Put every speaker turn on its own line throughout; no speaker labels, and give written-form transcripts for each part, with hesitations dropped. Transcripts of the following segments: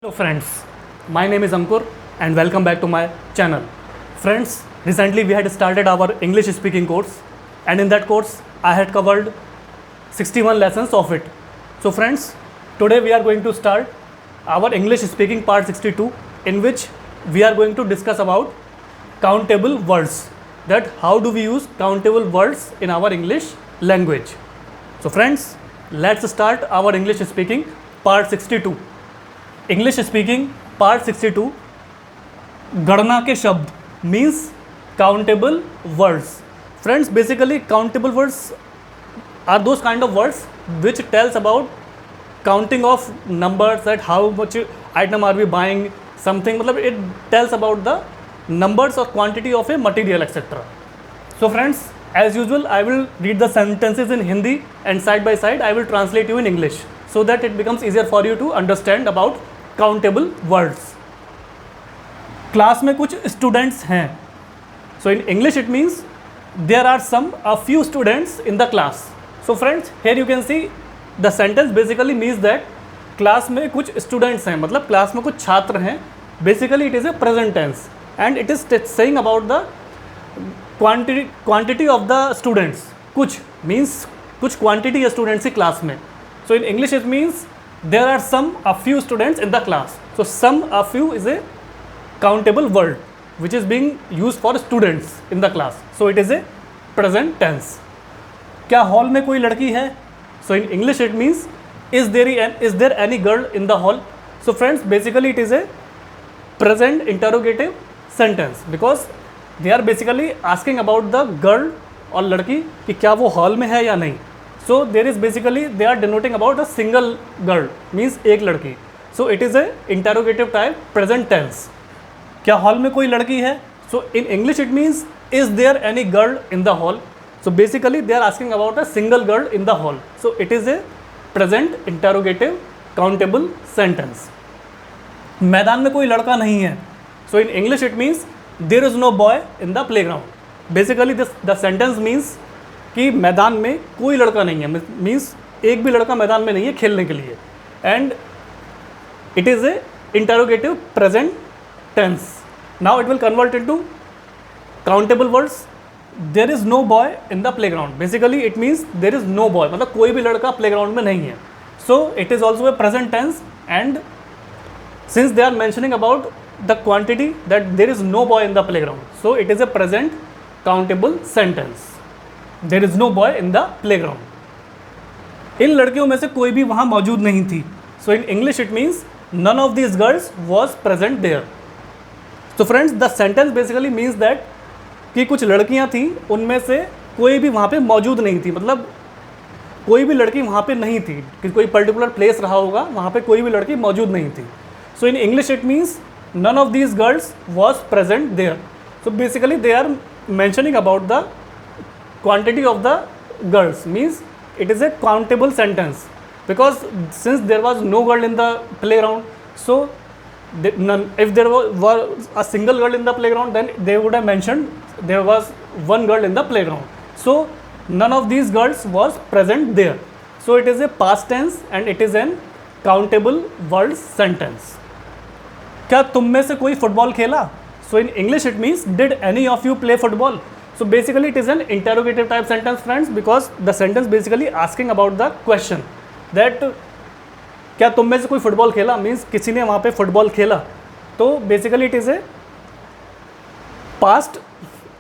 Hello friends, my name is Ankur and welcome back to my channel. Friends, recently we had started our English speaking course and in that course I had covered 61 lessons of it. So friends, today we are going to start our English speaking part 62 in which we are going to discuss about countable words, that how do we use countable words in our English language. So friends, let's start our English speaking part 62. English speaking part 62 गणना के शब्द means countable words. Friends, basically countable words are those kind of words which tells about counting of numbers, that how much item are we buying something, मतलब it tells about the numbers और quantity of a material etcetera. So friends, as usual I will read the sentences in Hindi and side by side I will translate you in English so that it becomes easier for you to understand about countable words. Class में कुछ students हैं. So in English it means there are a few students in the class. So friends, here you can see the sentence basically means that class में कुछ students हैं, मतलब class में कुछ छात्र हैं. Basically it is a present tense and it is saying about the quantity of the students. कुछ means कुछ क्वांटिटी है स्टूडेंट्स की क्लास में. So in English it means there are some a few students in the class. So some a few is a countable word which is being use for students in the class. So it is a present tense. क्या हॉल में कोई लड़की है? So in English it means is there any girl in the hall. So friends, basically it is a present interrogative sentence because they are basically asking about the girl और लड़की कि क्या वो हॉल में है या नहीं. So there is basically they are denoting about a single girl means एक लड़की. So it is a interrogative type present tense. क्या हॉल में कोई लड़की है? So in English it means is there any girl in the hall. So basically they are asking about a single girl in the hall. So it is a present interrogative countable sentence. मैदान में कोई लड़का नहीं है. So in English it means there is no boy in the playground. Basically the sentence means कि मैदान में कोई लड़का नहीं है, मीन्स एक भी लड़का मैदान में नहीं है खेलने के लिए. And it is a interrogative present tense. Now it will convert into countable words. There is no boy in the playground. Basically it means there is no boy, मतलब कोई भी लड़का प्ले ग्राउंड में नहीं है. So it is also a present tense and since they are mentioning about the quantity that there is no boy in the playground, so it is a present countable sentence. There is no boy in the playground. इन लड़कियों में से कोई भी वहाँ मौजूद नहीं थी. So in English it means none of these girls was present there. So friends, the sentence basically means that कि कुछ लड़कियाँ थी, उनमें से कोई भी वहाँ पे मौजूद नहीं थी, मतलब कोई भी लड़की वहाँ पे नहीं थी कि कोई पर्टिकुलर प्लेस रहा होगा, वहाँ पे कोई भी लड़की मौजूद नहीं थी. So in English it means none of these girls was present there. So basically they are mentioning about the quantity of the girls, means it is a countable sentence because since there was no girl in the playground, so if there was a single girl in the playground, then they would have mentioned there was one girl in the playground. So none of these girls was present there. So it is a past tense and it is an countable word sentence. क्या तुम में से कोई football खेला? So in English it means did any of you play football. So basically it is an interrogative type sentence friends because the sentence basically asking about the question that क्या तुम में से कोई फुटबॉल खेला, means किसी ने वहाँ पे फुटबॉल खेला. तो basically it is A past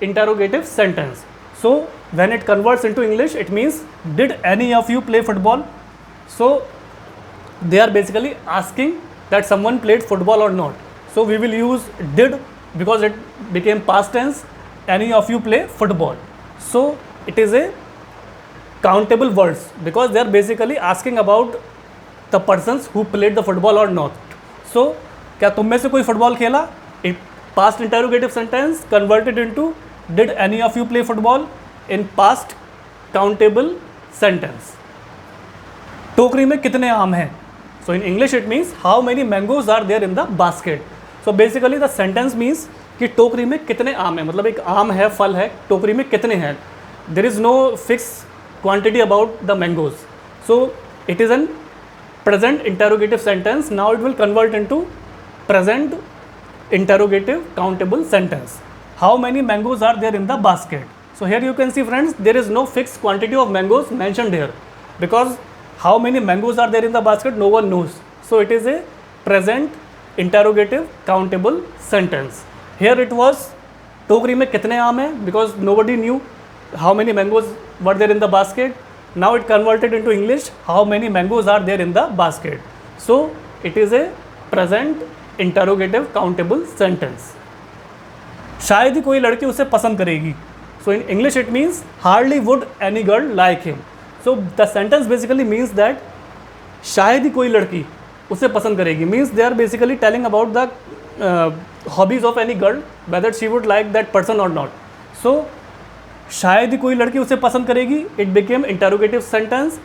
interrogative sentence. So when it converts into English it means did any of you play football. So they are basically asking that someone played football or not. So we will use did because it became past tense. Any of you play football. So it is a countable words because they are basically asking about the persons who played the football or not. So क्या तुम में से कोई football खेला? Past interrogative sentence converted into did any of you play football in past countable sentence. टोकरी में कितने आम हैं? So in English it means how many mangoes are there in the basket. So basically the sentence means कि टोकरी में कितने आम हैं, मतलब एक आम है, फल है, टोकरी में कितने हैं. There is no fixed quantity about the mangoes. So it is an present interrogative sentence. Now it will convert into present interrogative countable sentence. How many mangoes are there in the basket? So here you can see, friends, there is no fixed quantity of mangoes mentioned here, because how many mangoes are there in the basket, no one knows. So it is a present interrogative countable sentence. Here it was टोकरी में कितने आम हैं, because nobody knew how many mangoes were there in the basket. Now it converted into English, how many mangoes are there in the basket. So it is a present interrogative countable sentence. शायद ही कोई लड़की उसे पसंद करेगी. So in English it means hardly would any girl like him. So the sentence basically means that शायद ही कोई लड़की उसे पसंद करेगी, means they are basically telling about the hobbies of any girl, whether she would like that person or not. So शायद ही कोई लड़की उसे पसंद करेगी, it became interrogative sentence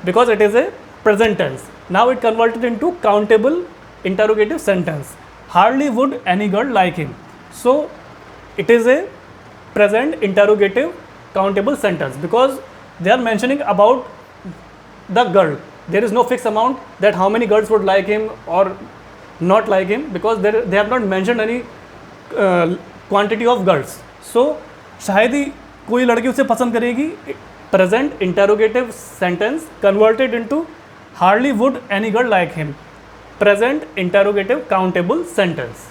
because it is a present tense. Now it converted into countable interrogative sentence. Hardly would any girl like him. So it is a present interrogative countable sentence because they are mentioning about the girl. There is no fixed amount that how many girls would like him or not like him, because they have not mentioned any quantity of girls. So शायद ही कोई लड़की उसे पसंद करेगी, present interrogative sentence converted into hardly would any girl like him, present interrogative countable sentence.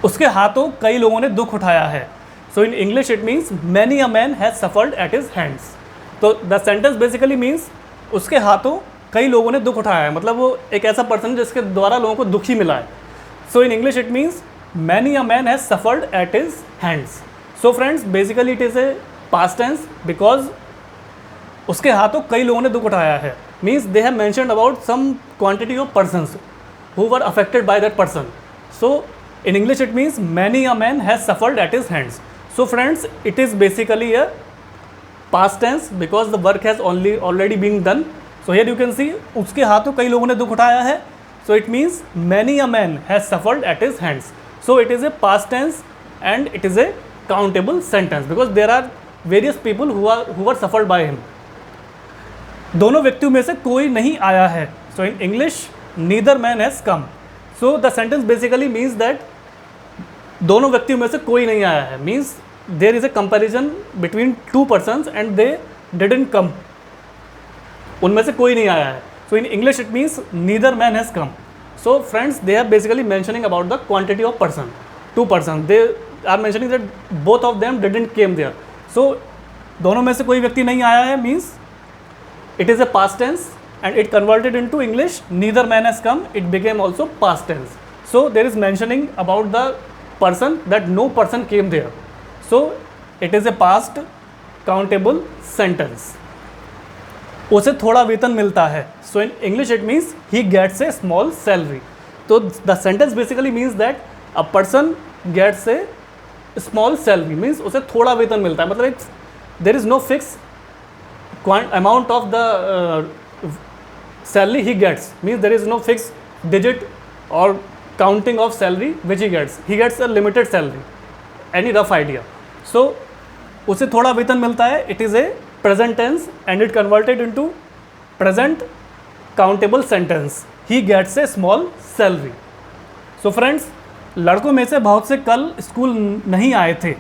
उसके हाथों कई लोगों ने दुख उठाया है. So in English it means many a man has suffered at his hands. तो the sentence basically means उसके हाथों कई लोगों ने दुख उठाया है, मतलब वो एक ऐसा पर्सन है जिसके द्वारा लोगों को दुख ही मिला है. So in English it means many a man has suffered at his hands. So friends, basically it is a past tense because उसके हाथों कई लोगों ने दुख उठाया है, means they have mentioned about some quantity of persons who were affected by that person. So in English it means many a man has suffered at his hands. So friends, it is basically a past tense because the work has already been done. So here you can see उसके हाथों कई लोगों ने दुख उठाया है. So it means many a man has suffered at his hands. So it is a past tense and it is a countable sentence because there are various people who were suffered by him. दोनों व्यक्तियों में से कोई नहीं आया है. So in English neither man has come. So the sentence basically means that दोनों व्यक्तियों में से कोई नहीं आया है, means there is a comparison between two persons and they didn't come. उनमें से कोई नहीं आया है. So in English it means neither man has come. So friends, they are basically mentioning about the quantity of person, two persons. They are mentioning that both of them didn't came there. So दोनों में से कोई व्यक्ति नहीं आया है means it is a past tense and it converted into English neither man has come, it became also past tense. So there is mentioning about the person that no person came there. So it is a past countable sentence. उसे थोड़ा वेतन मिलता है. So in English it means he gets a small salary. So the sentence basically means that a person gets a small salary, means उसे थोड़ा वेतन मिलता है, मतलब there is no fixed amount of the salary he gets, means there is no fixed digit or counting of salary which he gets a limited salary, any rough idea. So उसे थोड़ा वेतन मिलता है, it is a present tense and it converted into present countable sentence. He gets a small salary. So friends, लड़कों में से बहुत से कल स्कूल नहीं आए थे.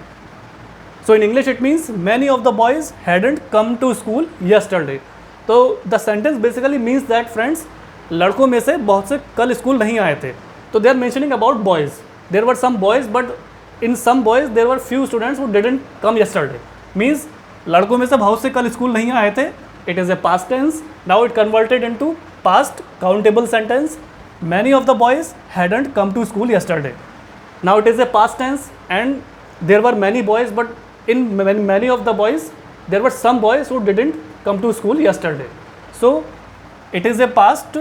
So in English it means many of the boys hadn't come to school yesterday. तो the sentence basically means that friends, लड़कों में से बहुत से कल स्कूल नहीं आए थे. तो they are mentioning about boys. There were some boys, but in some boys there were few students who didn't come yesterday. Means लड़कों में से बहुत से कल स्कूल नहीं आए थे. It is a past tense. Now it converted into past countable sentence. Many of the boys hadn't come to school yesterday. Now it is a past tense and there were many boys, but in many of the boys there were some boys who didn't come to school yesterday. So it is a past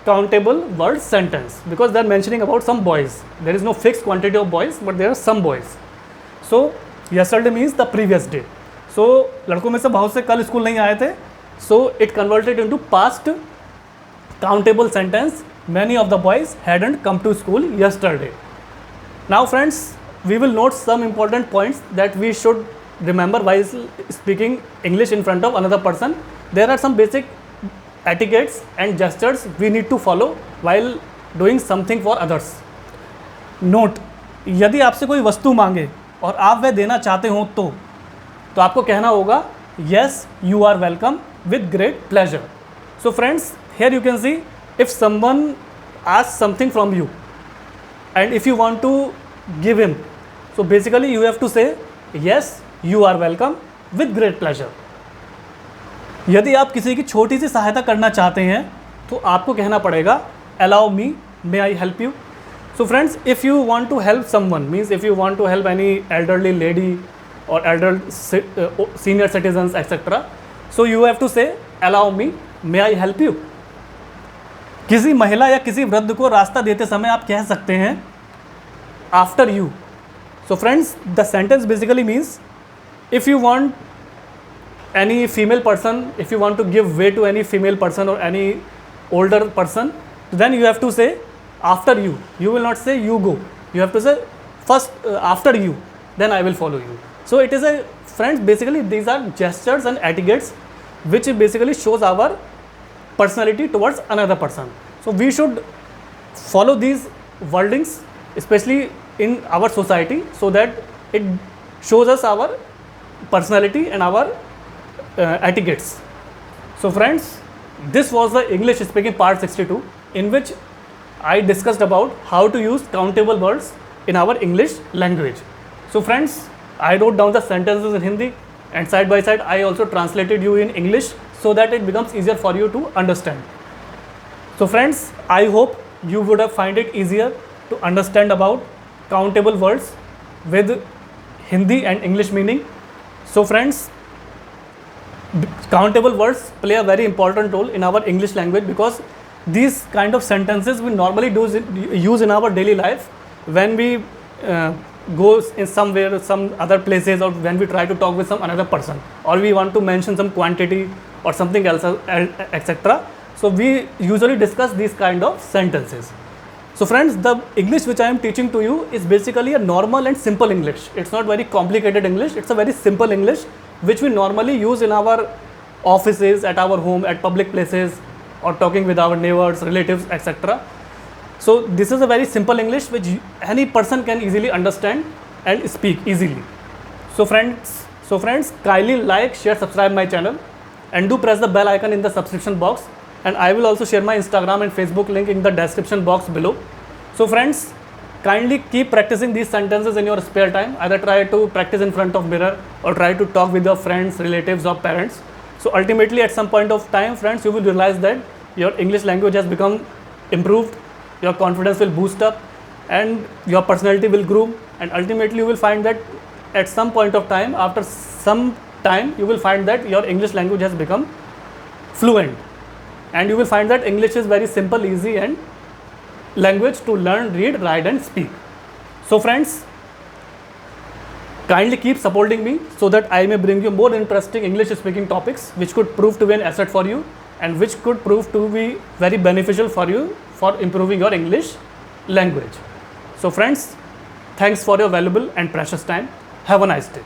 countable word sentence because they are mentioning about some boys. There is no fixed quantity of boys, but there are some boys. So yesterday means the previous day. So लड़कों में से बहुत से कल school नहीं आए थे. So it converted into past countable sentence. Many of the boys hadn't come to school yesterday. Now friends, we will note some important points that we should remember while speaking English in front of another person. There are some basic etiquettes and gestures we need to follow while doing something for others. Note, यदि आपसे कोई वस्तु मांगे और आप वह देना चाहते हो तो आपको कहना होगा yes, you are welcome with great pleasure. So friends, here you can see if someone asks something from you and if you want to give him, so basically you have to say yes, you are welcome with great pleasure. यदि आप किसी की छोटी सी सहायता करना चाहते हैं तो आपको कहना पड़ेगा allow me, may I help you. So friends, if you want to help someone, means if you want to help any elderly lady or senior citizens etc., so you have to say allow me, may I help you. किसी महिला या किसी वृद्ध को रास्ता देते समय आप कह सकते हैं after you. So friends, the sentence basically means if you want any female person, if you want to give way to any female person or any older person, then you have to say after you. You will not say you go. You have to say first after you, then I will follow you. So it is a, friends, basically these are gestures and etiquettes which basically shows our personality towards another person. So we should follow these wordings, especially in our society, so that it shows us our personality and our etiquettes. So friends, this was the English speaking part 62, in which I discussed about how to use countable words in our English language. So friends, I wrote down the sentences in Hindi, and side by side I also translated you in English so that it becomes easier for you to understand. So friends, I hope you would have find it easier to understand about countable words with Hindi and English meaning. So friends, countable words play a very important role in our English language because these kind of sentences we normally use in our daily life when we go in somewhere, some other places, or when we try to talk with some another person, or we want to mention some quantity or something else, etc. So we usually discuss these kind of sentences. So friends, the English which I am teaching to you is basically a normal and simple English. It's not very complicated English. It's a very simple English which we normally use in our offices, at our home, at public places, or talking with our neighbors, relatives, etc. So this is a very simple English which any person can easily understand and speak easily. So friends, kindly like, share, subscribe my channel, and do press the bell icon in the subscription box. And I will also share my Instagram and Facebook link in the description box below. So friends, kindly keep practicing these sentences in your spare time. Either try to practice in front of mirror or try to talk with your friends, relatives, or parents. So ultimately at some point of time, friends, you will realize that your English language has become improved, your confidence will boost up, and your personality will grow, and ultimately you will find that at some point of time, after some time, you will find that your English language has become fluent, and you will find that English is very simple, easy, and language to learn, read, write, and speak. So friends, kindly keep supporting me so that I may bring you more interesting English speaking topics which could prove to be an asset for you and which could prove to be very beneficial for you for improving your English language. So friends, thanks for your valuable and precious time. Have a nice day.